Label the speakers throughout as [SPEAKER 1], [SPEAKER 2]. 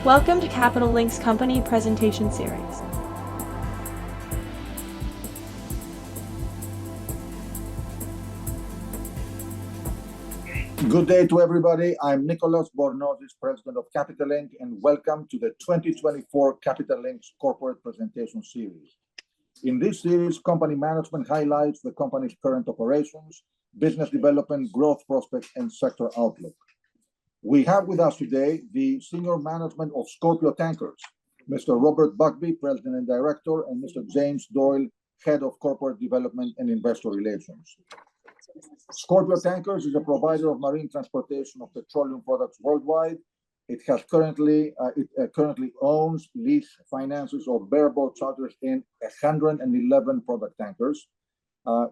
[SPEAKER 1] Welcome to Capital Link's company presentation series.
[SPEAKER 2] Good day to everybody. I'm Nicholas Bornozis, President of Capital Link, and welcome to the 2024 Capital Link's Corporate Presentation Series. In this series, company management highlights the company's current operations, business development, growth prospects, and sector outlook. We have with us today the senior management of Scorpio Tankers, Mr. Robert Bugbee, President and Director, and Mr. James Doyle, Head of Corporate Development and Investor Relations. Scorpio Tankers is a provider of marine transportation of petroleum products worldwide. It currently owns, lease, finances, or bareboat charters in 111 product tankers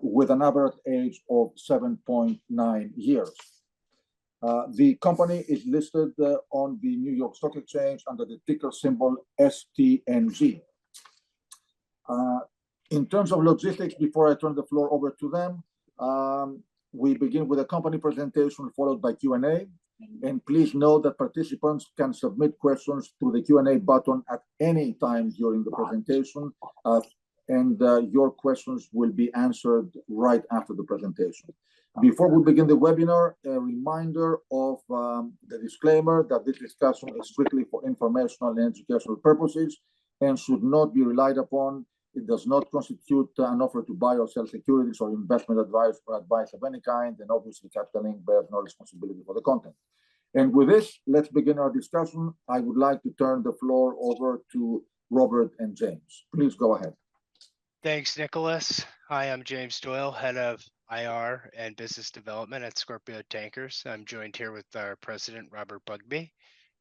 [SPEAKER 2] with an average age of 7.9 years. The company is listed on the New York Stock Exchange under the ticker symbol STNG. In terms of logistics, before I turn the floor over to them, we begin with a company presentation followed by Q&A. And please note that participants can submit questions through the Q&A button at any time during the presentation, and your questions will be answered right after the presentation. Before we begin the webinar, a reminder of the disclaimer that this discussion is strictly for informational and educational purposes and should not be relied upon. It does not constitute an offer to buy or sell securities or investment advice or advice of any kind, and obviously Capital Link bears no responsibility for the content. And with this, let's begin our discussion. I would like to turn the floor over to Robert and James. Please go ahead.
[SPEAKER 3] Thanks, Nicholas. Hi, I'm James Doyle, Head of IR and Business Development at Scorpio Tankers. I'm joined here with our President, Robert Bugbee.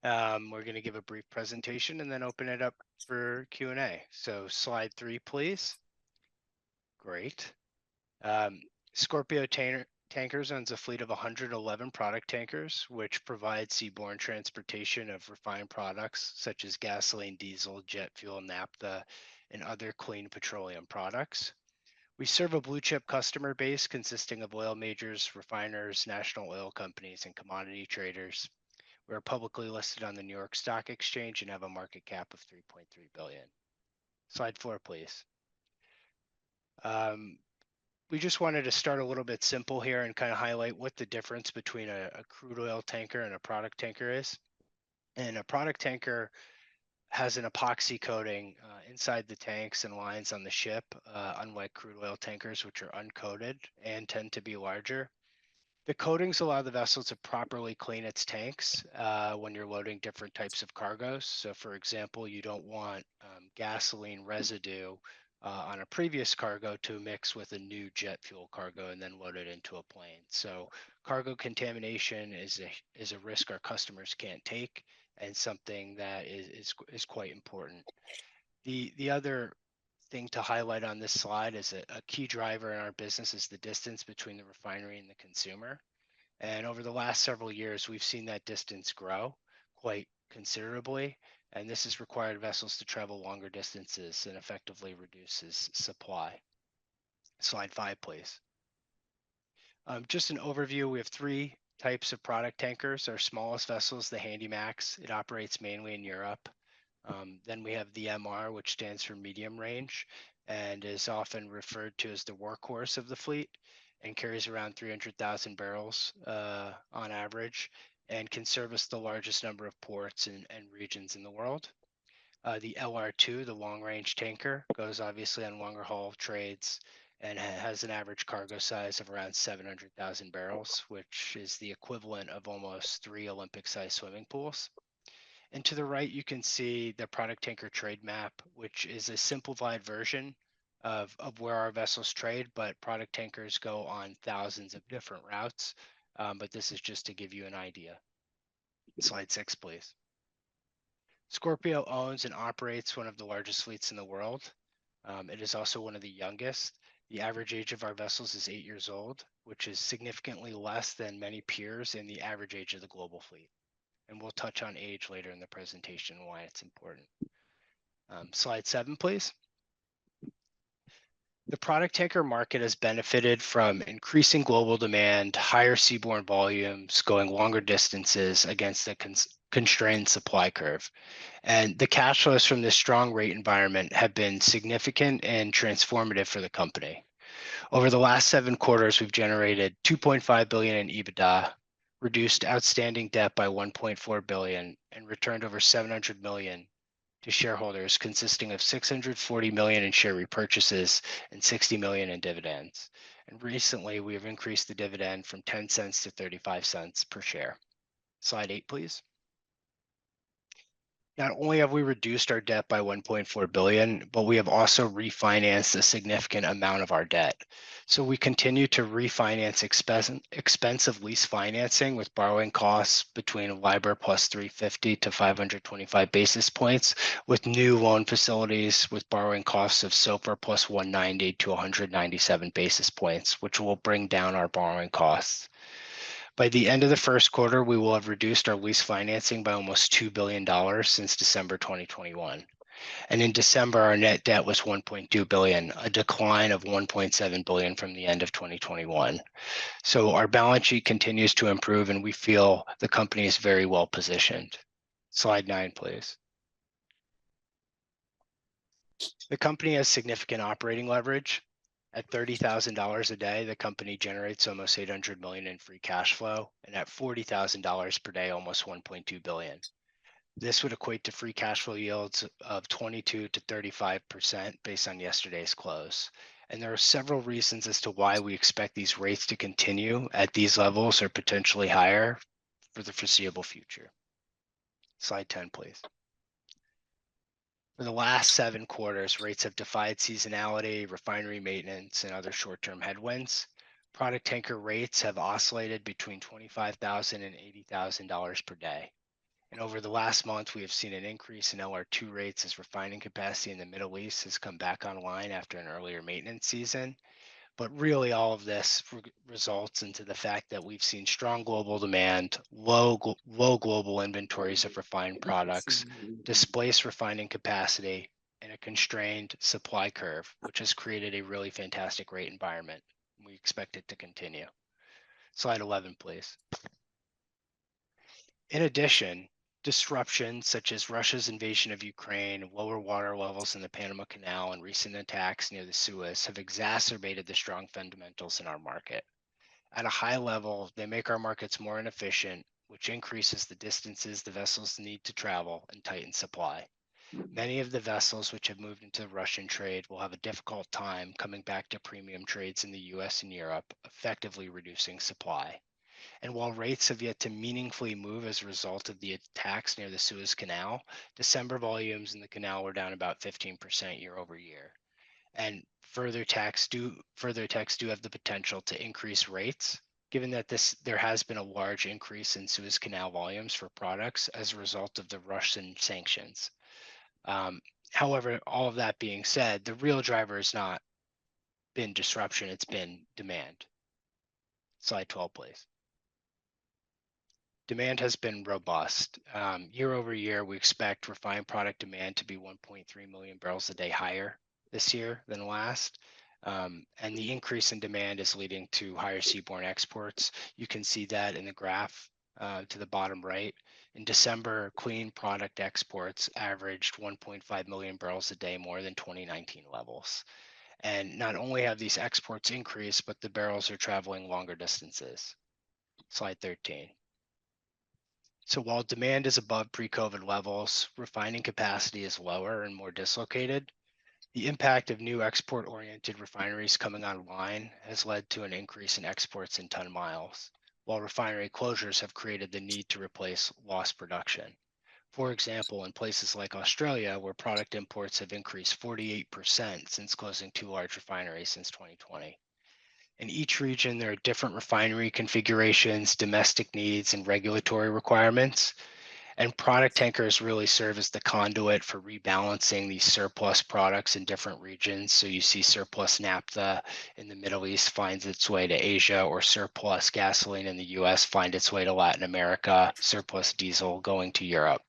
[SPEAKER 3] We're going to give a brief presentation and then open it up for Q&A. So slide 3, please. Great. Scorpio Tankers owns a fleet of 111 product tankers, which provide seaborne transportation of refined products such as gasoline, diesel, jet fuel, naphtha, and other clean petroleum products. We serve a blue chip customer base consisting of oil majors, refiners, national oil companies, and commodity traders. We're publicly listed on the New York Stock Exchange and have a market cap of $3.3 billion. Slide 4, please. We just wanted to start a little bit simple here and kind of highlight what the difference between a crude oil tanker and a product tanker is. And a product tanker has an epoxy coating inside the tanks and lines on the ship, unlike crude oil tankers, which are uncoated and tend to be larger. The coatings allow the vessel to properly clean its tanks when you're loading different types of cargoes. So for example, you don't want gasoline residue on a previous cargo to mix with a new jet fuel cargo and then load it into a plane. So cargo contamination is a risk our customers can't take and something that is quite important. The other thing to highlight on this slide is a key driver in our business is the distance between the refinery and the consumer. And over the last several years, we've seen that distance grow quite considerably. And this has required vessels to travel longer distances and effectively reduces supply. Slide 5, please. Just an overview, we have 3 types of product tankers. Our smallest vessel is the Handymax. It operates mainly in Europe. Then we have the MR, which stands for medium range and is often referred to as the workhorse of the fleet and carries around 300,000 barrels on average and can service the largest number of ports and regions in the world. The LR2, the long range tanker, goes obviously on longer haul trades and has an average cargo size of around 700,000 barrels, which is the equivalent of almost 3 Olympic-sized swimming pools. And to the right, you can see the product tanker trade map, which is a simplified version of where our vessels trade, but product tankers go on thousands of different routes. But this is just to give you an idea. Slide 6, please. Scorpio owns and operates one of the largest fleets in the world. It is also one of the youngest. The average age of our vessels is 8 years old, which is significantly less than many peers in the average age of the global fleet. And we'll touch on age later in the presentation and why it's important. Slide 7, please. The product tanker market has benefited from increasing global demand, higher seaborne volumes, going longer distances against constrained supply curve. And the cash flows from this strong rate environment have been significant and transformative for the company. Over the last 7 quarters, we've generated $2.5 billion in EBITDA, reduced outstanding debt by $1.4 billion, and returned over $700 million to shareholders, consisting of $640 million in share repurchases and $60 million in dividends. And recently, we have increased the dividend from 10 cents to 35 cents per share. Slide 8, please. Not only have we reduced our debt by $1.4 billion, but we have also refinanced a significant amount of our debt. So we continue to refinance expensive lease financing with borrowing costs between LIBOR plus 350 to 525 basis points, with new loan facilities with borrowing costs of SOFR plus 190 to 197 basis points, which will bring down our borrowing costs. By the end of the first quarter, we will have reduced our lease financing by almost $2 billion since December 2021. And in December, our net debt was $1.2 billion, a decline of $1.7 billion from the end of 2021. So our balance sheet continues to improve, and we feel the company is very well positioned. Slide 9, please. The company has significant operating leverage. At $30,000 a day, the company generates almost $800 million in free cash flow, and at $40,000 per day, almost $1.2 billion. This would equate to free cash flow yields of 22 to 35% based on yesterday's close. And there are several reasons as to why we expect these rates to continue at these levels or potentially higher for the foreseeable future. Slide 10, please. For the last 7 quarters, rates have defied seasonality, refinery maintenance, and other short-term headwinds. Product tanker rates have oscillated between $25,000 and $80,000 per day. And over the last month, we have seen an increase in LR2 rates as refining capacity in the Middle East has come back online after an earlier maintenance season. But really, all of this results into the fact that we've seen strong global demand, low global inventories of refined products, displaced refining capacity, and a constrained supply curve, which has created a really fantastic rate environment. We expect it to continue. Slide 11, please. In addition, disruptions such as Russia's invasion of Ukraine, lower water levels in the Panama Canal, and recent attacks near the Suez have exacerbated the strong fundamentals in our market. At a high level, they make our markets more inefficient, which increases the distances the vessels need to travel and tightens supply. Many of the vessels which have moved into the Russian trade will have a difficult time coming back to premium trades in the US and Europe, effectively reducing supply. And while rates have yet to meaningfully move as a result of the attacks near the Suez Canal, December volumes in the canal were down about 15% year over year. And further attacks do have the potential to increase rates, given that there has been a large increase in Suez Canal volumes for products as a result of the Russian sanctions. However, all of that being said, the real driver has not been disruption, it's been demand. Slide 12, please. Demand has been robust. Year over year, we expect refined product demand to be 1.3 million barrels a day higher this year than last. And the increase in demand is leading to higher seaborne exports. You can see that in the graph to the bottom right. In December, clean product exports averaged 1.5 million barrels a day more than 2019 levels. And not only have these exports increased, but the barrels are traveling longer distances. Slide 13. So while demand is above pre-COVID levels, refining capacity is lower and more dislocated. The impact of new export-oriented refineries coming online has led to an increase in exports in ton miles, while refinery closures have created the need to replace lost production. For example, in places like Australia, where product imports have increased 48% since closing 2 large refineries since 2020. In each region, there are different refinery configurations, domestic needs, and regulatory requirements. And product tankers really serve as the conduit for rebalancing these surplus products in different regions. So you see surplus naphtha in the Middle East finds its way to Asia, or surplus gasoline in the US find its way to Latin America, surplus diesel going to Europe.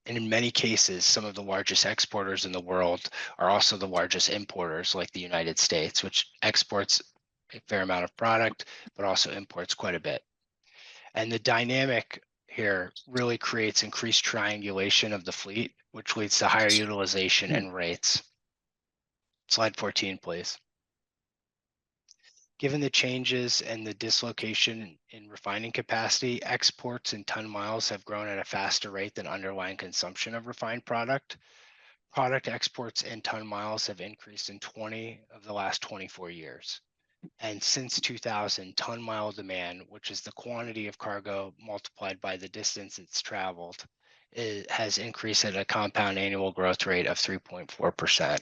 [SPEAKER 3] And in many cases, some of the largest exporters in the world are also the largest importers, like the United States, which exports a fair amount of product, but also imports quite a bit. And the dynamic here really creates increased triangulation of the fleet, which leads to higher utilization and rates. Slide 14, please. Given the changes and the dislocation in refining capacity, exports and ton miles have grown at a faster rate than underlying consumption of refined product. Product exports and ton miles have increased in 20 of the last 24 years. And since 2000, ton mile demand, which is the quantity of cargo multiplied by the distance it's traveled, has increased at a compound annual growth rate of 3.4%.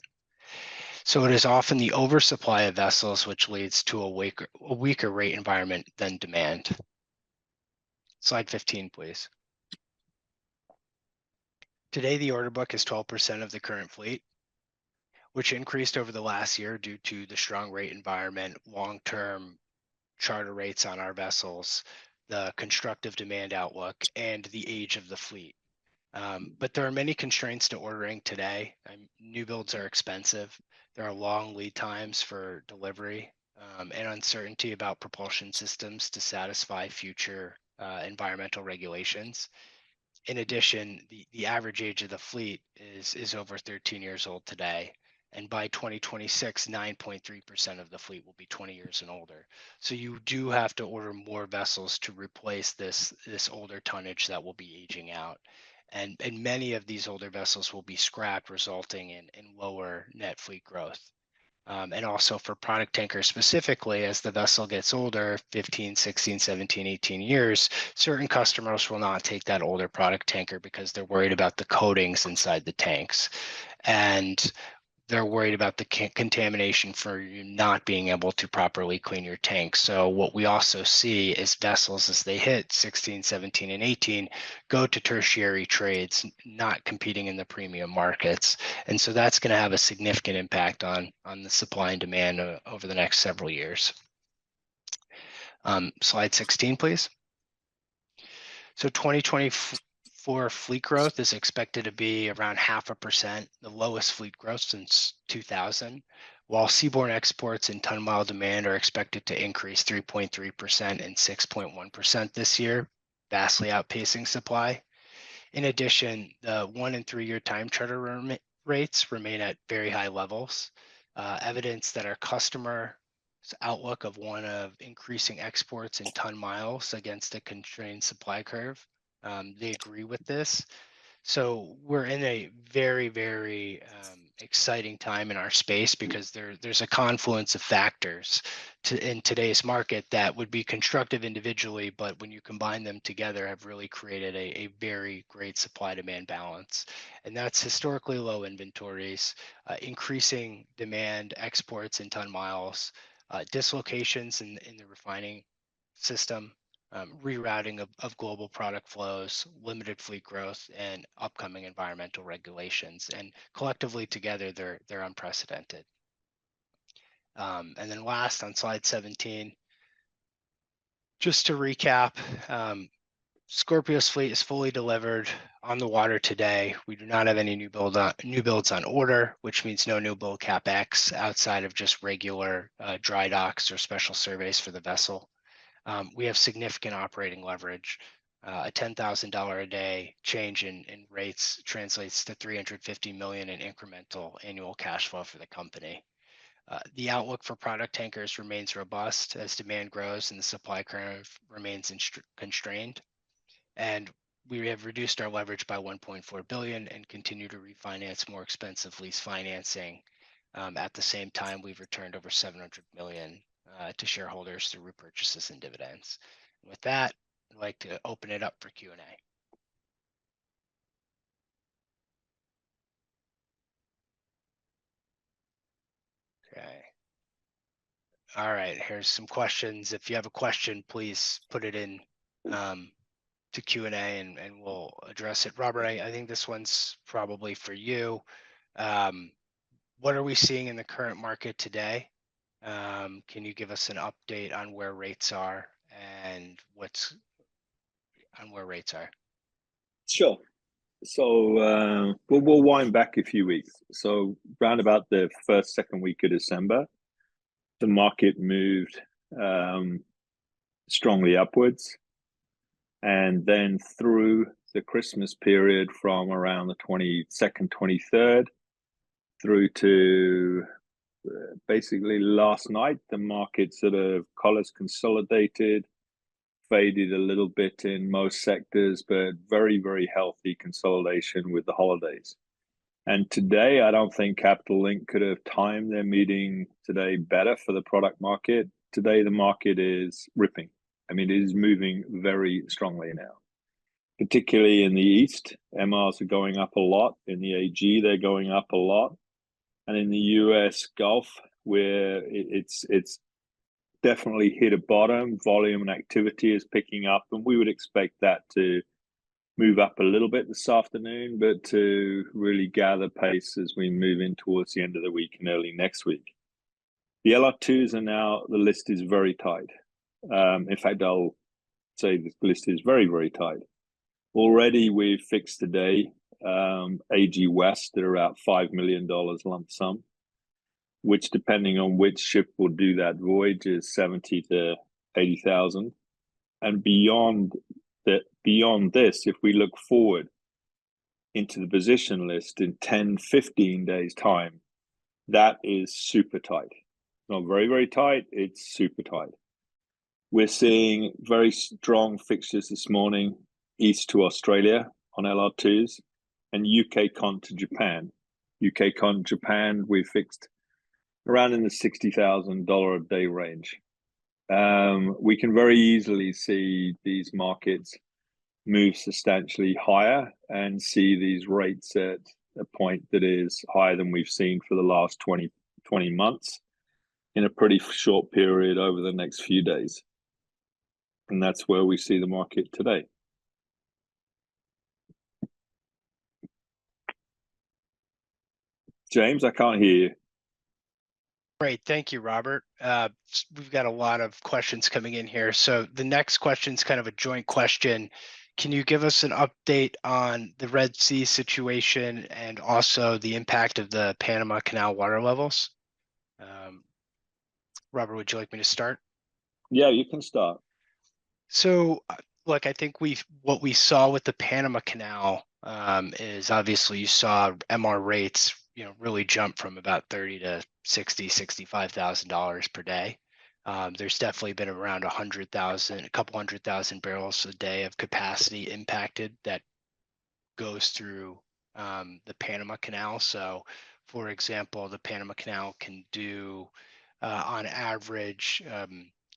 [SPEAKER 3] So it is often the oversupply of vessels which leads to a weaker rate environment than demand. Slide 15, please. Today, the order book is 12% of the current fleet, which increased over the last year due to the strong rate environment, long-term charter rates on our vessels, the constructive demand outlook, and the age of the fleet. But there are many constraints to ordering today. New builds are expensive. There are long lead times for delivery and uncertainty about propulsion systems to satisfy future environmental regulations. In addition, the average age of the fleet is over 13 years old today. And by 2026, 9.3% of the fleet will be 20 years and older. So you do have to order more vessels to replace this older tonnage that will be aging out. And many of these older vessels will be scrapped, resulting in lower net fleet growth. And also for product tankers specifically, as the vessel gets older, 15, 16, 17, 18 years, certain customers will not take that older product tanker because they're worried about the coatings inside the tanks. And they're worried about the contamination for you not being able to properly clean your tank. So what we also see is vessels as they hit 16, 17, and 18 go to tertiary trades, not competing in the premium markets. And so that's going to have a significant impact on the supply and demand over the next several years. Slide 16, please. So 2024 fleet growth is expected to be around 0.5%, the lowest fleet growth since 2000, while seaborne exports and ton mile demand are expected to increase 3.3% and 6.1% this year, vastly outpacing supply. In addition, the 1 and 3 year time charter rates remain at very high levels, evidence that our customer outlook of one of increasing exports and ton miles against a constrained supply curve. They agree with this. So we're in a very, very exciting time in our space because there's a confluence of factors in today's market that would be constructive individually, but when you combine them together have really created a very great supply demand balance. And that's historically low inventories, increasing demand, exports and ton miles, dislocations in the refining system, rerouting of global product flows, limited fleet growth, and upcoming environmental regulations. And collectively together, they're unprecedented. And then last on slide 17, just to recap, Scorpio's fleet is fully delivered on the water today. We do not have any new builds on order, which means no new build capex outside of just regular dry docks or special surveys for the vessel. We have significant operating leverage. A $10,000 a day change in rates translates to $350 million in incremental annual cash flow for the company. The outlook for product tankers remains robust as demand grows and the supply curve remains constrained. And we have reduced our leverage by $1.4 billion and continue to refinance more expensive lease financing. At the same time, we've returned over $700 million to shareholders through repurchases and dividends. And with that, I'd like to open it up for Q&A. Okay. All right, here's some questions. If you have a question, please put it in to Q&A and we'll address it. Robert, I think this one's probably for you. What are we seeing in the current market today? Can you give us an update on where rates are and where rates are?
[SPEAKER 4] Sure. So we'll wind back a few weeks. So round about the second week of December, the market moved strongly upwards. And then through the Christmas period from around the 22nd, 23rd, through to basically last night, the market sort of collars consolidated, faded a little bit in most sectors, but very, very healthy consolidation with the holidays. And today, I don't think Capital Link could have timed their meeting today better for the product market. Today, the market is ripping. I mean, it is moving very strongly now, particularly in the East. MRs are going up a lot. In the AG, they're going up a lot. And in the US Gulf, where it's definitely hit a bottom, volume and activity is picking up, and we would expect that to move up a little bit this afternoon, but to really gather pace as we move in towards the end of the week and early next week. The LR2s are now, the list is very tight. In fact, I'll say the list is very, very tight. Already we've fixed today AG West at about $5 million lump sum, which depending on which ship will do that voyage is 70 to 80,000. And beyond this, if we look forward into the position list in 10, 15 days time, that is super tight. Not very, very tight, it's super tight. We're seeing very strong fixtures this morning, east to Australia on LR2s and UK con to Japan. UK con Japan, we fixed around in the $60,000 a day range. We can very easily see these markets move substantially higher and see these rates at a point that is higher than we've seen for the last 20 months in a pretty short period over the next few days. And that's where we see the market today. James, I can't hear you.
[SPEAKER 3] Great, thank you, Robert. We've got a lot of questions coming in here. So the next question is kind of a joint question. Can you give us an update on the Red Sea situation and also the impact of the Panama Canal water levels? Robert, would you like me to start?
[SPEAKER 4] Yeah, you can start.
[SPEAKER 3] So, look, I think what we saw with the Panama Canal is obviously you saw MR rates, really jump from about $30,000 to $65,000 per day. There's definitely been around a couple 100,000 barrels a day of capacity impacted that goes through the Panama Canal. So, for example, the Panama Canal can do on average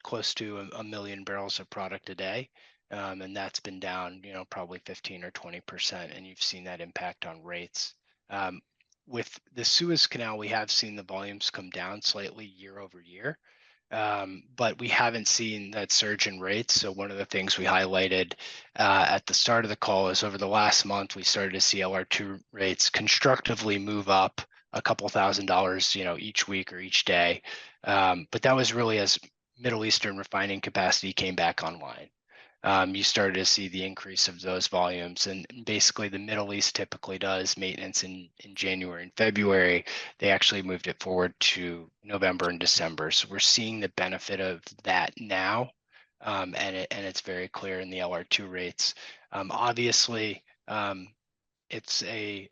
[SPEAKER 3] close to a million barrels of product a day. And that's been down, probably 15 or 20%. And you've seen that impact on rates. With the Suez Canal, we have seen the volumes come down slightly year over year, but we haven't seen that surge in rates. So one of the things we highlighted at the start of the call is over the last month, we started to see LR2 rates constructively move up a couple $1,000s, each week or each day. But that was really as Middle Eastern refining capacity came back online. You started to see the increase of those volumes, and basically the Middle East typically does maintenance in January and February. They actually moved it forward to November and December. So we're seeing the benefit of that now, and it's very clear in the LR2 rates. Obviously, it's a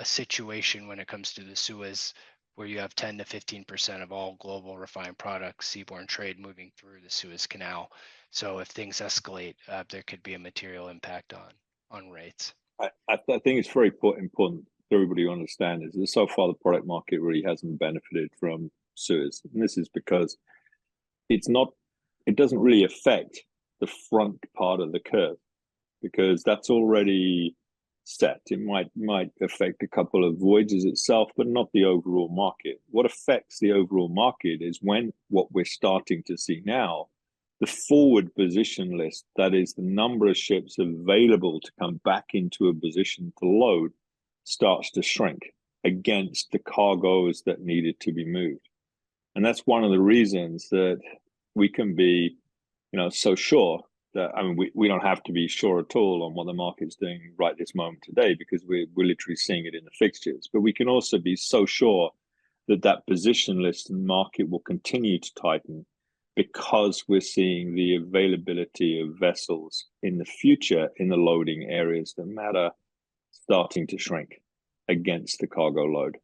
[SPEAKER 3] situation when it comes to the Suez where you have 10 to 15% of all global refined products, seaborne trade moving through the Suez Canal. So if things escalate, there could be a material impact on rates.
[SPEAKER 4] I think it's very important for everybody to understand is that so far the product market really hasn't benefited from Suez. And this is because it doesn't really affect the front part of the curve because that's already set. It might affect a couple of voyages itself, but not the overall market. What affects the overall market is what we're starting to see now, the forward position list, that is the number of ships available to come back into a position to load, starts to shrink against the cargoes that needed to be moved. And that's one of the reasons that we can be, so sure that, we don't have to be sure at all on what the market's doing right this moment today because we're literally seeing it in the fixtures. But we can also be so sure that position list and market will continue to tighten because we're seeing the availability of vessels in the future in the loading areas that matter starting to shrink against the cargo load.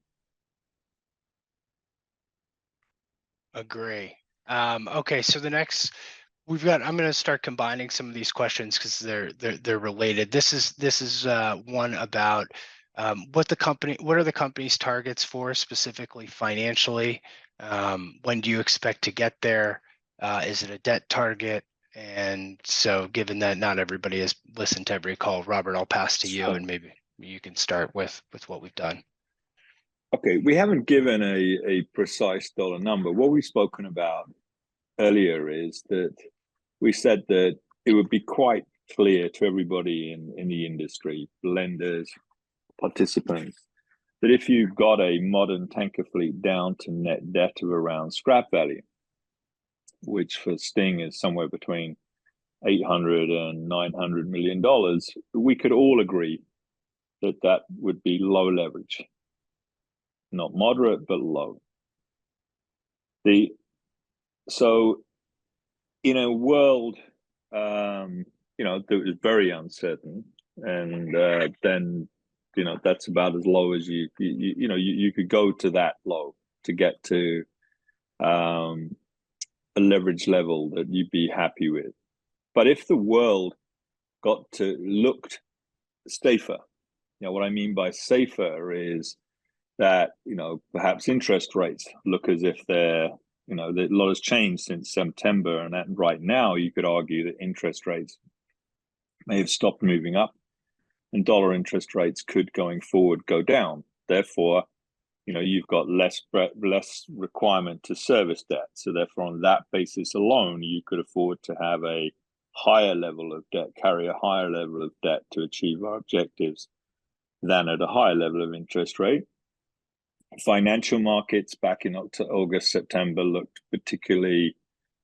[SPEAKER 3] Agree. Okay, so the next I'm going to start combining some of these questions because they're related. This is one about what are the company's targets for specifically financially? When do you expect to get there? Is it a debt target? And so, given that not everybody has listened to every call, Robert, I'll pass to you, and maybe you can start with what we've done.
[SPEAKER 4] Okay, we haven't given a precise dollar number. What we've spoken about earlier is that we said that it would be quite clear to everybody in the industry, lenders, participants, that if you've got a modern tanker fleet down to net debt of around scrap value, which for Sting is somewhere between $800 and $900 million, we could all agree that that would be low leverage. Not moderate, but low. So in a world, that was very uncertain, and then, that's about as low as you could go to that low to get to a leverage level that you'd be happy with. But if the world looked safer, what I mean by safer is that, perhaps interest rates look as if they're, that a lot has changed since September, and that right now you could argue that interest rates may have stopped moving up, and dollar interest rates could, going forward, go down. Therefore, you've got less requirement to service debt. So therefore, on that basis alone, you could afford to have a higher level of debt, carry a higher level of debt to achieve our objectives than at a higher level of interest rate. Financial markets back in August, September looked particularly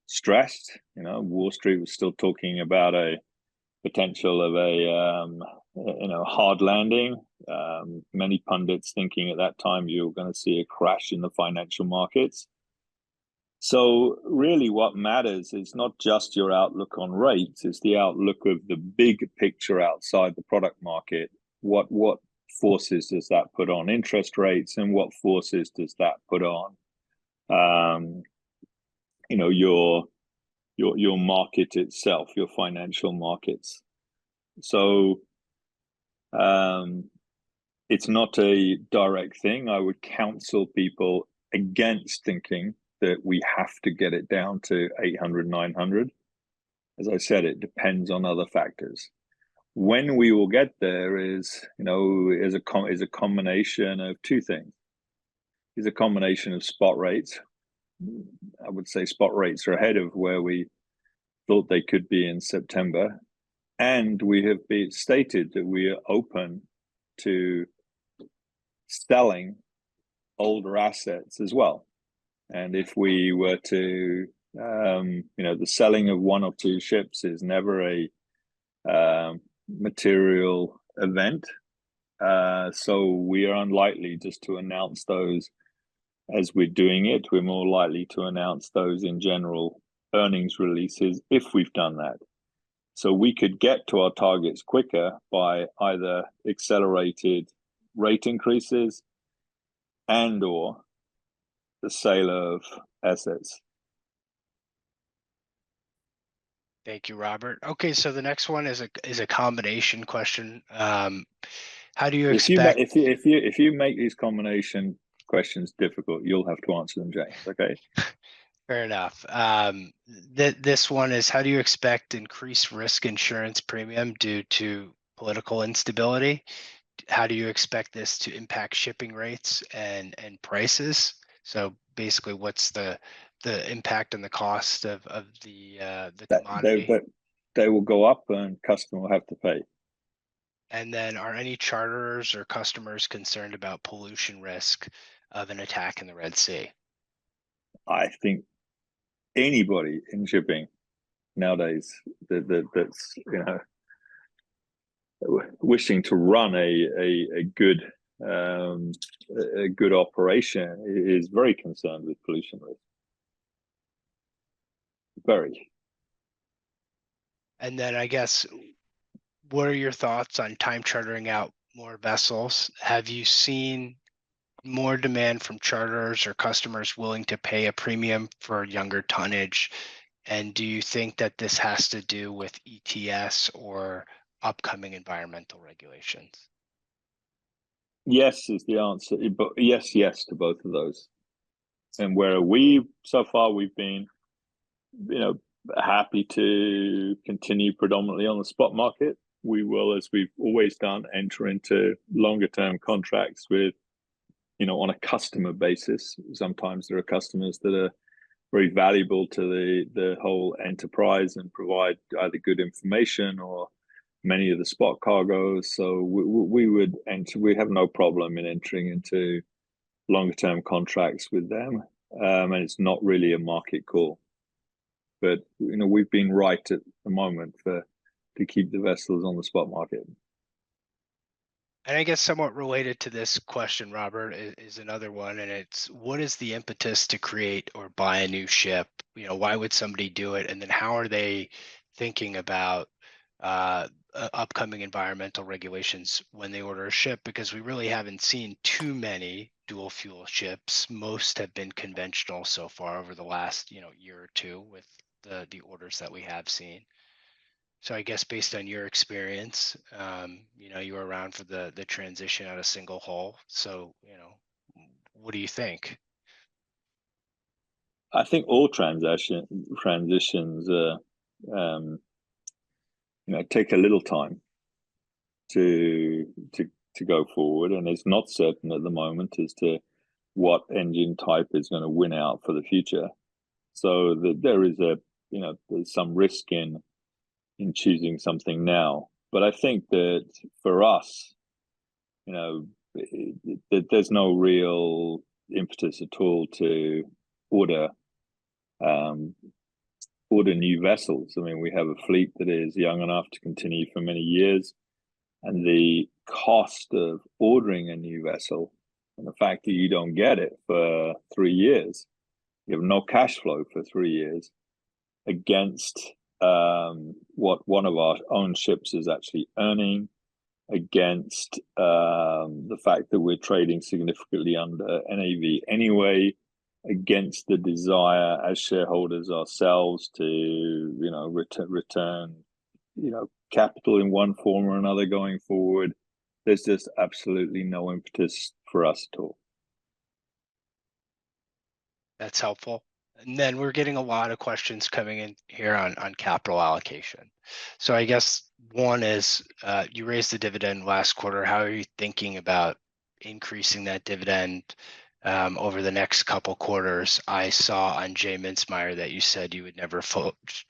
[SPEAKER 4] stressed. Wall Street was still talking about a potential of a hard landing. Many pundits thinking at that time you were going to see a crash in the financial markets. So really what matters is not just your outlook on rates, it's the outlook of the big picture outside the product market. What forces does that put on interest rates, and what forces does that put on your market itself, your financial markets? So it's not a direct thing. I would counsel people against thinking that we have to get it down to 800, 900. As I said, it depends on other factors. When we will get there is a combination of two things. Is a combination of spot rates. I would say spot rates are ahead of where we thought they could be in September, and we have stated that we are open to selling older assets as well. And if we were to, the selling of one or two ships is never a material event. So we are unlikely just to announce those as we're doing it. We're more likely to announce those in general earnings releases if we've done that. So we could get to our targets quicker by either accelerated rate increases and or the sale of assets.
[SPEAKER 3] Thank you, Robert. Okay, so the next one is a combination question. How do you expect?
[SPEAKER 4] If you make these combination questions difficult, you'll have to answer them, James. Okay.
[SPEAKER 3] Fair enough. This one is: how do you expect increased risk insurance premium due to political instability? How do you expect this to impact shipping rates and prices? So basically, what's the impact on the cost of the commodity?
[SPEAKER 4] They will go up, and customer will have to pay.
[SPEAKER 3] And then, are any charterers or customers concerned about pollution risk of an attack in the Red Sea?
[SPEAKER 4] I think anybody in shipping nowadays that's wishing to run a good operation is very concerned with pollution risk. very.
[SPEAKER 3] And then I guess, what are your thoughts on time chartering out more vessels? Have you seen more demand from charterers or customers willing to pay a premium for younger tonnage? And do you think that this has to do with ETS or upcoming environmental regulations?
[SPEAKER 4] Yes is the answer, but yes to both of those. And where we so far we've been, happy to continue predominantly on the spot market. We will, as we've always done, enter into longer term contracts with, on a customer basis. Sometimes there are customers that are very valuable to the whole enterprise and provide either good information or many of the spot cargoes. So we would enter. We have no problem in entering into longer term contracts with them, and it's not really a market call. But we've been right at the moment to keep the vessels on the spot market.
[SPEAKER 3] And I guess somewhat related to this question, Robert, is another one, and it's, what is the impetus to create or buy a new ship? Why would somebody do it? And then how are they thinking about upcoming environmental regulations when they order a ship? Because we really haven't seen too many dual fuel ships. Most have been conventional so far over the last year or two with the orders that we have seen. So I guess based on your experience, you were around for the transition out of single hull. So, what do you think?
[SPEAKER 4] I think all transitions, take a little time to go forward, and it's not certain at the moment as to what engine type is going to win out for the future. So there is there's some risk in choosing something now. But I think that for us, there's no real impetus at all to order new vessels. I mean, we have a fleet that is young enough to continue for many years, and the cost of ordering a new vessel and the fact that you don't get it for 3 years, you have no cash flow for 3 years, against what one of our own ships is actually earning, against the fact that we're trading significantly under NAV anyway, against the desire as shareholders ourselves to return capital in one form or another going forward. There's just absolutely no impetus for us at all.
[SPEAKER 3] That's helpful. And then we're getting a lot of questions coming in here on capital allocation. So I guess one is, you raised the dividend last quarter. How are you thinking about increasing that dividend over the next couple quarters? I saw on Jay Mintzmeyer that you said you would never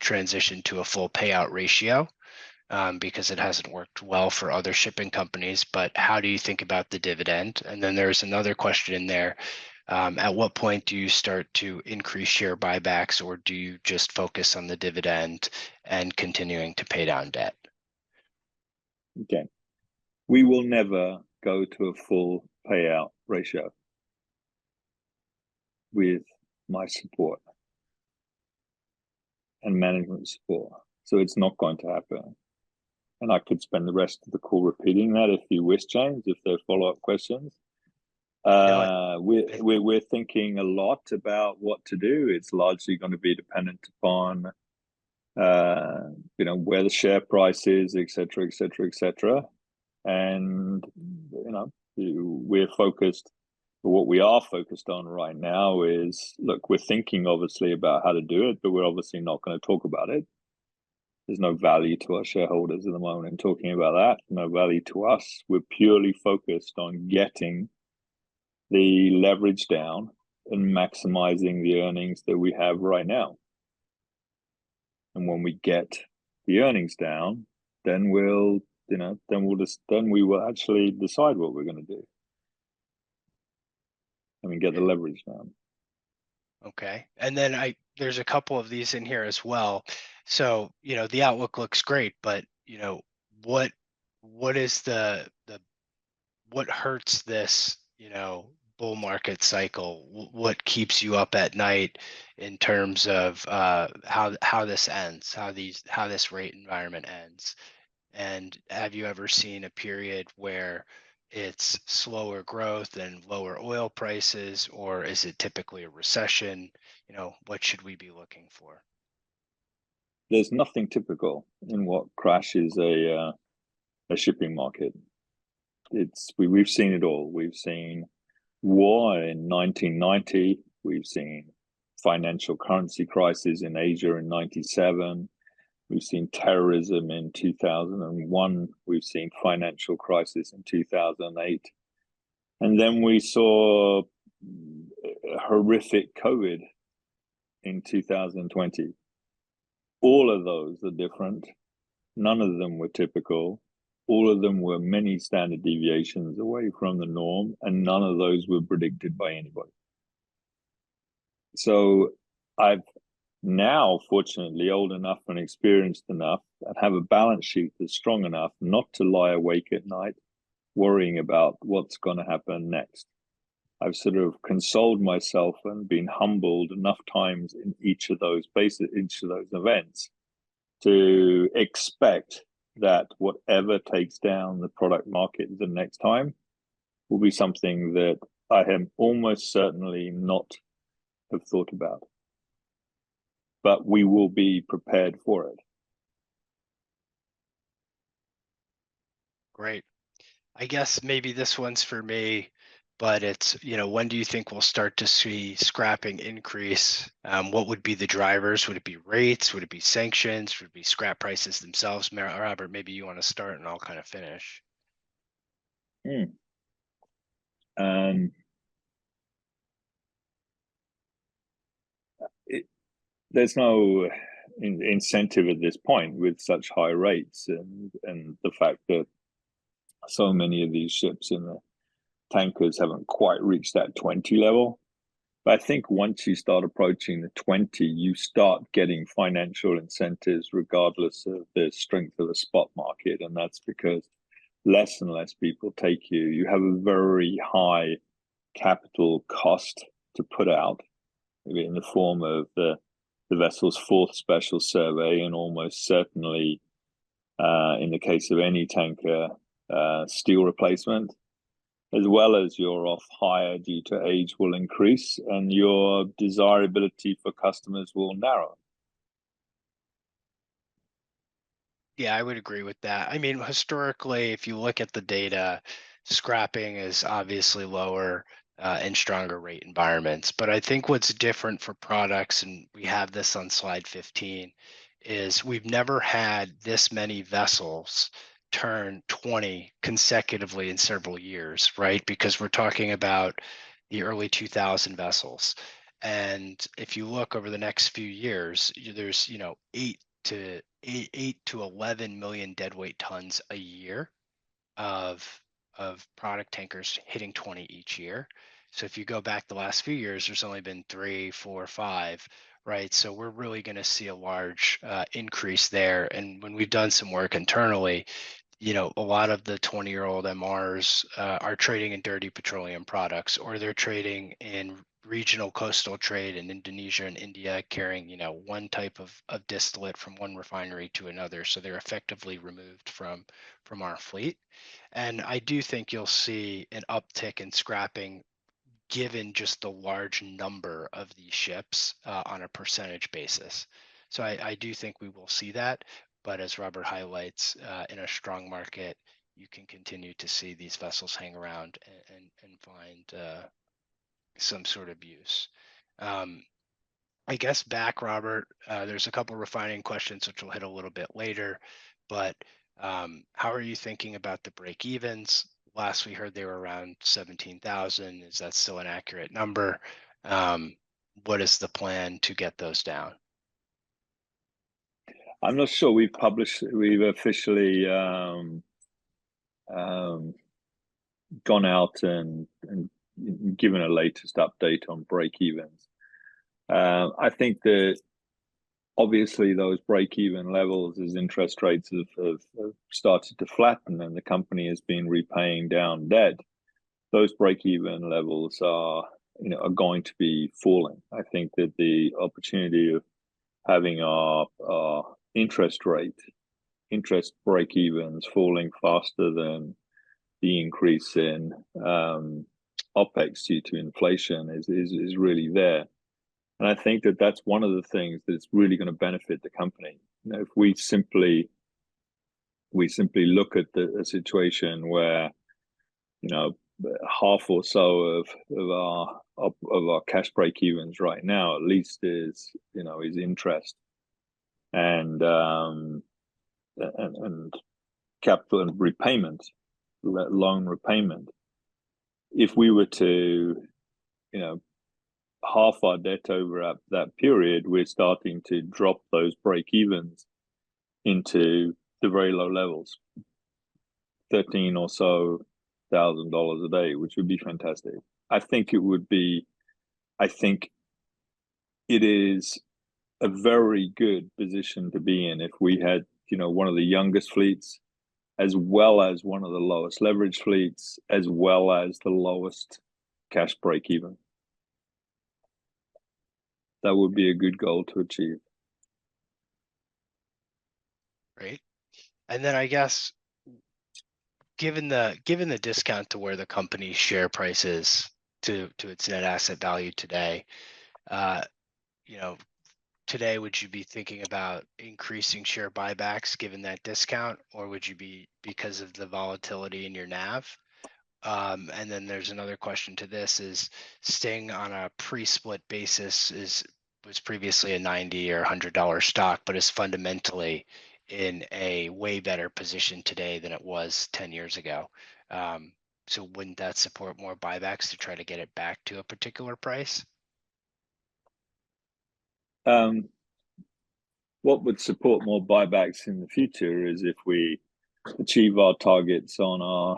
[SPEAKER 3] transition to a full payout ratio because it hasn't worked well for other shipping companies. But how do you think about the dividend? And then there's another question in there. At what point do you start to increase share buybacks, or do you just focus on the dividend and continuing to pay down debt?
[SPEAKER 4] Okay. We will never go to a full payout ratio with my support and management support. So it's not going to happen. And I could spend the rest of the call repeating that if you wish, James, if there are follow-up questions. We're thinking a lot about what to do. It's largely going to be dependent upon where the share price is, et cetera, et cetera, et cetera. And we're focused. What we are focused on right now is, look, we're thinking obviously about how to do it, but we're obviously not going to talk about it. There's no value to our shareholders at the moment in talking about that. No value to us. We're purely focused on getting the leverage down and maximizing the earnings that we have right now. And when we get the earnings down, then we will actually decide what we're going to do. I mean, get the leverage down.
[SPEAKER 3] Okay. And then there's a couple of these in here as well. So, the outlook looks great, but what is what hurts this, bull market cycle, what keeps you up at night in terms of how this ends, how this rate environment ends? And have you ever seen a period where it's slower growth and lower oil prices, or is it typically a recession? You know, what should we be looking for?
[SPEAKER 4] There's nothing typical in what crashes a shipping market. We've seen it all. We've seen war in 1990. We've seen financial currency crisis in Asia in 97. We've seen terrorism in 2001. We've seen financial crisis in 2008. And then we saw horrific COVID in 2020. All of those are different. None of them were typical. All of them were many standard deviations away from the norm, and none of those were predicted by anybody. So I've now, fortunately, old enough and experienced enough and have a balance sheet that's strong enough not to lie awake at night worrying about what's going to happen next. I've sort of consoled myself and been humbled enough times in each of those events to expect that whatever takes down the product market the next time will be something that I am almost certainly not have thought about. But we will be prepared for it.
[SPEAKER 3] Great. I guess maybe this one's for me, but it's, you know, when do you think we'll start to see scrapping increase? What would be the drivers? Would it be rates? Would it be sanctions? Would it be scrap prices themselves? Robert, maybe you want to start and I'll kind of finish.
[SPEAKER 4] There's no incentive at this point with such high rates and the fact that so many of these ships in the tankers haven't quite reached that 20 level. But I think once you start approaching the 20, you start getting financial incentives regardless of the strength of the spot market. And that's because less and less people take you. You have a very high capital cost to put out in the form of the vessel's fourth special survey, and almost certainly, in the case of any tanker, steel replacement, as well as your off hire due to age will increase and your desirability for customers will narrow.
[SPEAKER 3] Yeah, I would agree with that. I mean, historically, if you look at the data, scrapping is obviously lower in stronger rate environments. But I think what's different for products, and we have this on slide 15, is we've never had this many vessels turn 20 consecutively in several years, right? Because we're talking about the early 2000 vessels. And if you look over the next few years, there's, you know, 8 to 11 million deadweight tons a year of product tankers hitting 20 each year. So if you go back the last few years, there's only been 3, 4, 5, right? So we're really going to see a large increase there. And when we've done some work internally, you know, a lot of the 20-year-old MRs are trading in dirty petroleum products, or they're trading in regional coastal trade in Indonesia and India, carrying, you know, one type of distillate from one refinery to another. So they're effectively removed from our fleet. And I do think you'll see an uptick in scrapping given just the large number of these ships on a percentage basis. So I do think we will see that. But as Robert highlights, in a strong market, you can continue to see these vessels hang around and find some sort of use. I guess back, Robert, there's a couple refining questions which we'll hit a little bit later, but how are you thinking about the break evens? Last we heard they were around 17,000. Is that still an accurate number? What is the plan to get those down?
[SPEAKER 4] I'm not sure we've officially gone out and given a latest update on break evens. I think that obviously those break even levels, as interest rates have started to flatten and the company has been repaying down debt, those break-even levels are going to be falling. I think that the opportunity of having our interest break-evens falling faster than the increase in OPEX due to inflation is really there. And I think that that's one of the things that's really going to benefit the company. If we simply look at a situation where half or so of our cash break-evens right now at least is interest and capital and repayment, loan repayment. If we were to half our debt over that period, we're starting to drop those break-evens into the very low levels, $13,000 or so a day, which would be fantastic. I think it is a very good position to be in if we had one of the youngest fleets, as well as one of the lowest leverage fleets, as well as the lowest cash break-even. That would be a good goal to achieve.
[SPEAKER 3] Right. And then I guess given the discount to where the company's share price is to its net asset value today, today, would you be thinking about increasing share buybacks given that discount, or would you be because of the volatility in your NAV? And then there's another question to this: is staying on a pre-split basis was previously a $90 or $100 stock, but is fundamentally in a way better position today than it was 10 years ago. So wouldn't that support more buybacks to try to get it back to a particular price?
[SPEAKER 4] What would support more buybacks in the future is if we achieve our targets on our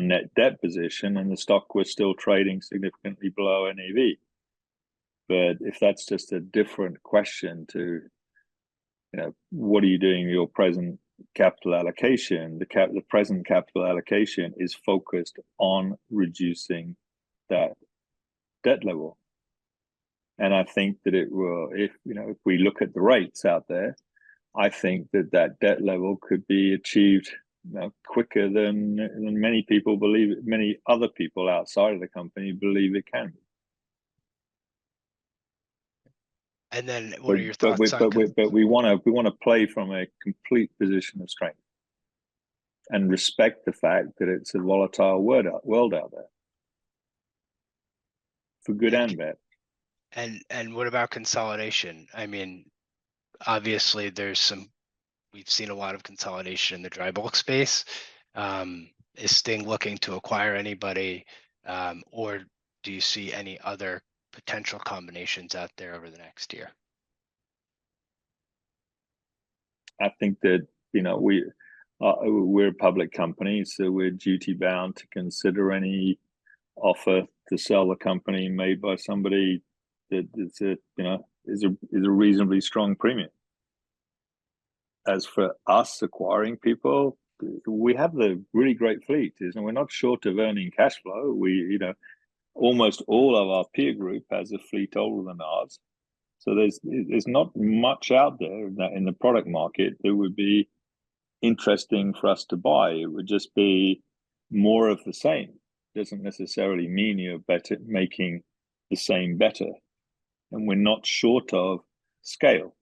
[SPEAKER 4] net debt position and the stock was still trading significantly below NAV. But if that's just a different question to, what are you doing with your present capital allocation? The present capital allocation is focused on reducing that debt level. And I think that it will, if we look at the rates out there, I think that debt level could be achieved quicker than many people believe. Many other people outside of the company believe it can.
[SPEAKER 3] And then, what are your thoughts on?
[SPEAKER 4] But we want to play from a complete position of strength and respect the fact that it's a volatile world out there, for good and bad.
[SPEAKER 3] And what about consolidation? I mean, obviously we've seen a lot of consolidation in the dry bulk space. Is Sting looking to acquire anybody, or do you see any other potential combinations out there over the next year?
[SPEAKER 4] I think that we're a public company, so we're duty bound to consider any offer to sell the company made by somebody that is a reasonably strong premium. As for us acquiring people, we have the really great fleet, and we're not short of earning cash flow. We almost all of our peer group has a fleet older than ours, so there's not much out there in the product market that would be interesting for us to buy. It would just be more of the same. It doesn't necessarily mean you're making the same better, and we're not short of scale.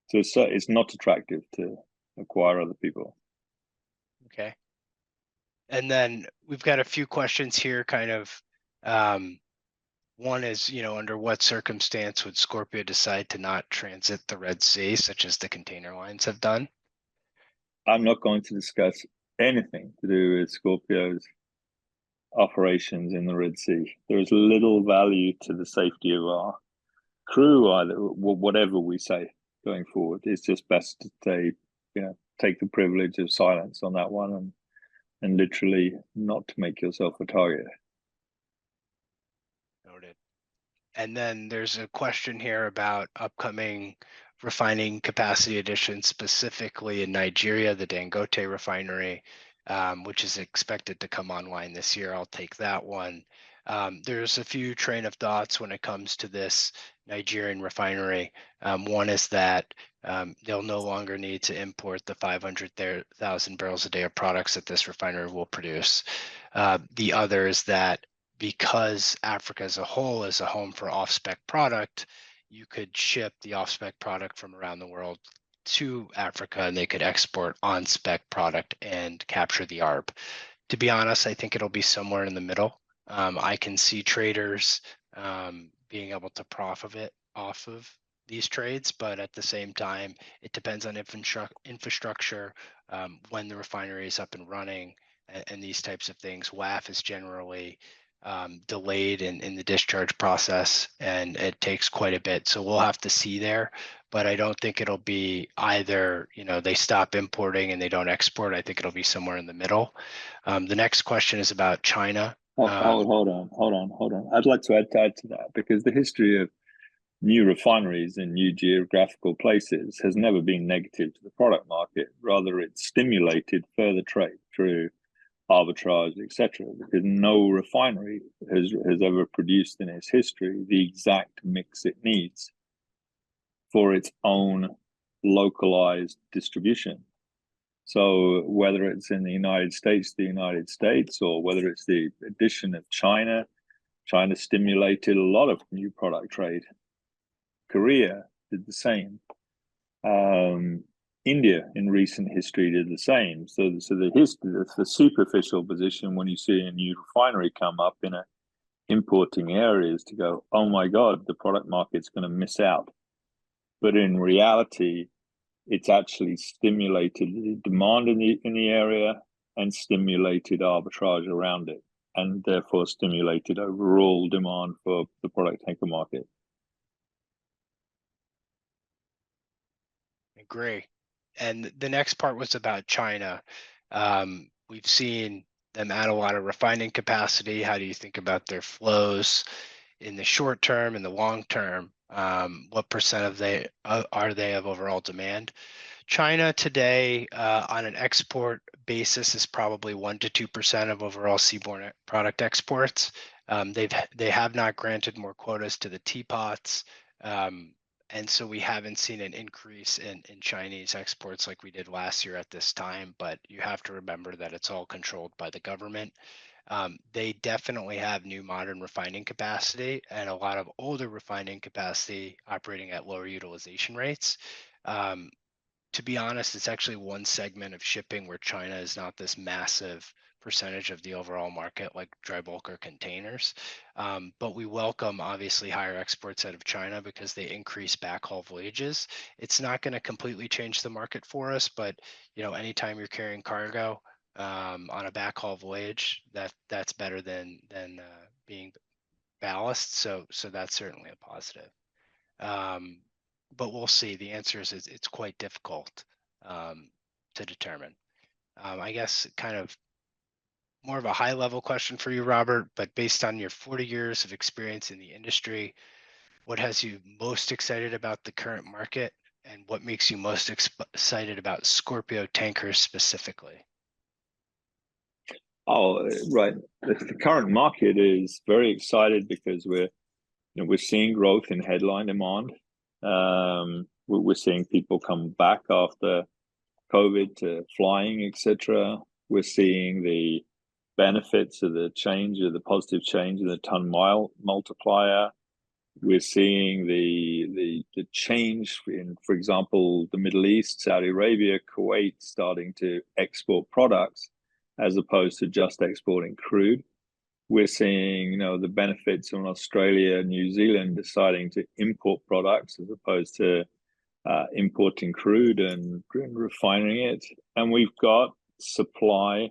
[SPEAKER 4] So it's not attractive to acquire other people.
[SPEAKER 3] Okay. And then we've got a few questions here, kind of. One is, under what circumstance would Scorpio decide to not transit the Red Sea, such as the container lines have done?
[SPEAKER 4] I'm not going to discuss anything to do with Scorpio's operations in the Red Sea. There is little value to the safety of our crew, either whatever we say going forward. It's just best to take the privilege of silence on that one and literally not to make yourself a target.
[SPEAKER 3] Noted. And then there's a question here about upcoming refining capacity addition, specifically in Nigeria, the Dangote refinery, which is expected to come online this year. I'll take that one. There's a few train of thoughts when it comes to this Nigerian refinery. One is that they'll no longer need to import the 500,000 barrels a day of products that this refinery will produce. The other is that because Africa as a whole is a home for off-spec product, you could ship the off-spec product from around the world to Africa and they could export on-spec product and capture the ARB. To be honest, I think it'll be somewhere in the middle. I can see traders being able to profit off of these trades, but at the same time, it depends on infrastructure, when the refinery is up and running, and these types of things. WAF is generally delayed in the discharge process, and it takes quite a bit. So we'll have to see there, but I don't think it'll be either, they stop importing and they don't export. I think it'll be somewhere in the middle. The next question is about China.
[SPEAKER 4] Hold on. I'd like to add to that, because the history of new refineries in new geographical places has never been negative to the product market. Rather, it's stimulated further trade through arbitrage, etc., because no refinery has ever produced in its history the exact mix it needs for its own localized distribution. So whether it's in the United States, or whether it's the addition of China stimulated a lot of new product trade. Korea did the same. India in recent history did the same. So the superficial position when you see a new refinery come up in a importing areas to go, oh my God, the product market's going to miss out. But in reality, it's actually stimulated the demand in the area and stimulated arbitrage around it, and therefore stimulated overall demand for the product tanker market.
[SPEAKER 3] Agree. And the next part was about China. We've seen them add a lot of refining capacity. How do you think about their flows in the short term and the long term? What percent are they of overall demand? China today, on an export basis, is probably 1 to 2% of overall seaborne product exports. They have not granted more quotas to the teapots. And so we haven't seen an increase in Chinese exports like we did last year at this time, but you have to remember that it's all controlled by the government. They definitely have new modern refining capacity and a lot of older refining capacity operating at lower utilization rates. To be honest, it's actually one segment of shipping where China is not this massive percentage of the overall market like dry bulk or containers. But we welcome obviously higher exports out of China because they increase backhaul voyages. It's not going to completely change the market for us, but anytime you're carrying cargo on a backhaul voyage, that's better than being ballast. So that's certainly a positive. But we'll see. The answer is it's quite difficult to determine. I guess kind of more of a high level question for you, Robert, but based on your 40 years of experience in the industry, what has you most excited about the current market, and what makes you most excited about Scorpio Tankers specifically?
[SPEAKER 4] Oh, right. The current market is very excited because we're seeing growth in headline demand. We're seeing people come back after COVID to flying, etc. We're seeing the benefits of the positive change of the ton mile multiplier. We're seeing the change in, for example, the Middle East, Saudi Arabia, Kuwait starting to export products as opposed to just exporting crude. We're seeing, the benefits from Australia, New Zealand deciding to import products as opposed to importing crude and refining it. And we've got supply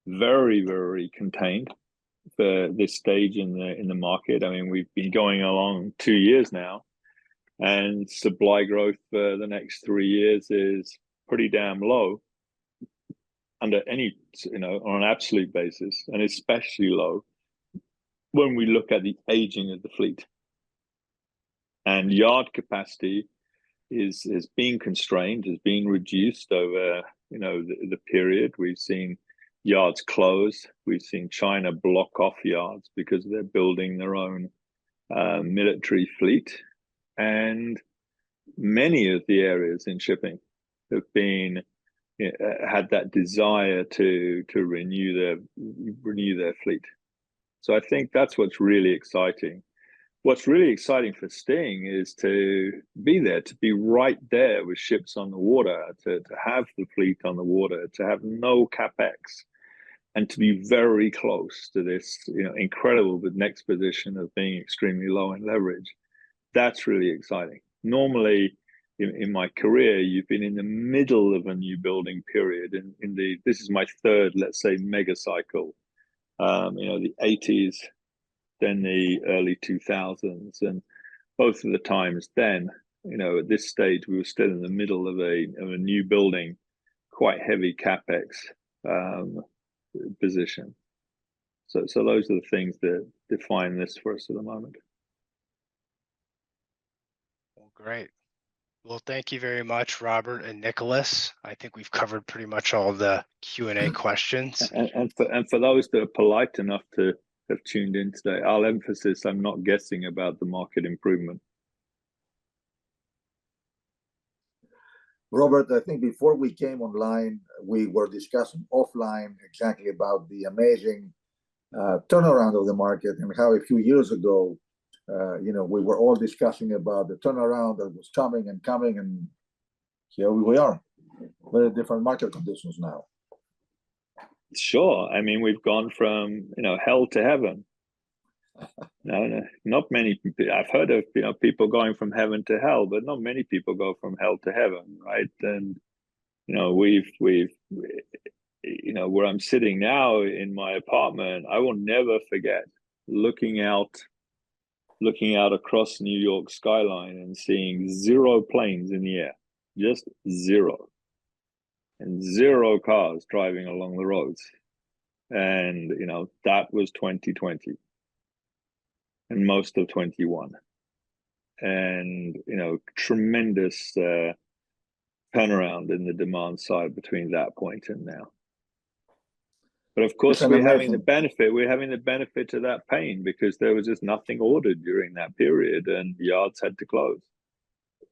[SPEAKER 4] very, very contained for this stage in the market. I mean, we've been going along 2 years now, and supply growth for the next 3 years is pretty damn low under any, on an absolute basis, and especially low when we look at the aging of the fleet. And yard capacity is being constrained, is being reduced over the period. We've seen yards close. We've seen China block off yards because they're building their own military fleet, and many of the areas in shipping have been had that desire to renew their fleet. So I think that's what's really exciting. What's really exciting for Sting is to be there, to be right there with ships on the water, to have the fleet on the water, to have no capex, and to be very close to this, incredible but next position of being extremely low in leverage. That's really exciting. Normally, in my career, you've been in the middle of a new building period. This is my third, let's say, mega cycle. The 80s, then the early 2000s, and both of the times then, at this stage, we were still in the middle of a new building, quite heavy capex position. So those are the things that define this for us at the moment.
[SPEAKER 3] Well, great. Well, thank you very much, Robert and Nicholas. I think we've covered pretty much all the Q&A questions.
[SPEAKER 4] And for those that are polite enough to have tuned in today, I'll emphasize I'm not guessing about the market improvement.
[SPEAKER 2] Robert, I think before we came online, we were discussing offline exactly about the amazing turnaround of the market, and how a few years ago, we were all discussing about the turnaround that was coming, and here we are. Very different market conditions now.
[SPEAKER 4] Sure. I mean, we've gone from hell to heaven. No, not many. I've heard of people going from heaven to hell, but not many people go from hell to heaven, right? And we've where I'm sitting now in my apartment, I will never forget looking out across New York skyline and seeing 0 planes in the air, just 0, and 0 cars driving along the roads. And that was 2020 and most of 21, and tremendous turnaround in the demand side between that point and now. But of course, we're having the benefit of that pain, because there was just nothing ordered during that period, and yards had to close,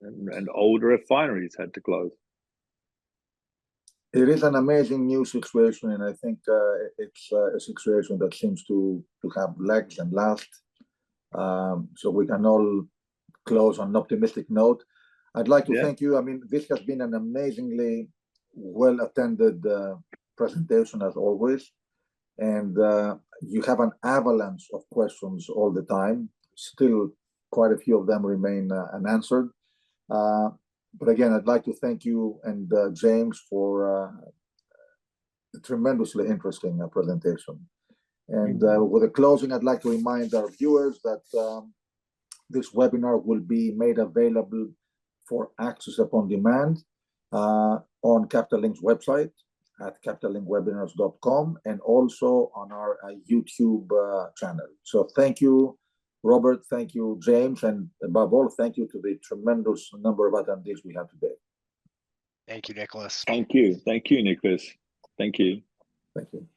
[SPEAKER 4] and older refineries had to close.
[SPEAKER 2] It is an amazing new situation, and I think it's a situation that seems to have legs and last. So we can all close on an optimistic note. I'd like to thank you. I mean, this has been an amazingly well-attended presentation as always, and you have an avalanche of questions all the time. Still, quite a few of them remain unanswered. But again, I'd like to thank you and James for a tremendously interesting presentation. And with a closing, I'd like to remind our viewers that this webinar will be made available for access upon demand on Capital Link's website at capitallinkwebinars.com, and also on our YouTube channel. So thank you, Robert, thank you, James, and above all, thank you to the tremendous number of attendees we have today.
[SPEAKER 3] Thank you, Nicholas.
[SPEAKER 4] Thank you, Nicholas. Thank you.
[SPEAKER 2] Thank you.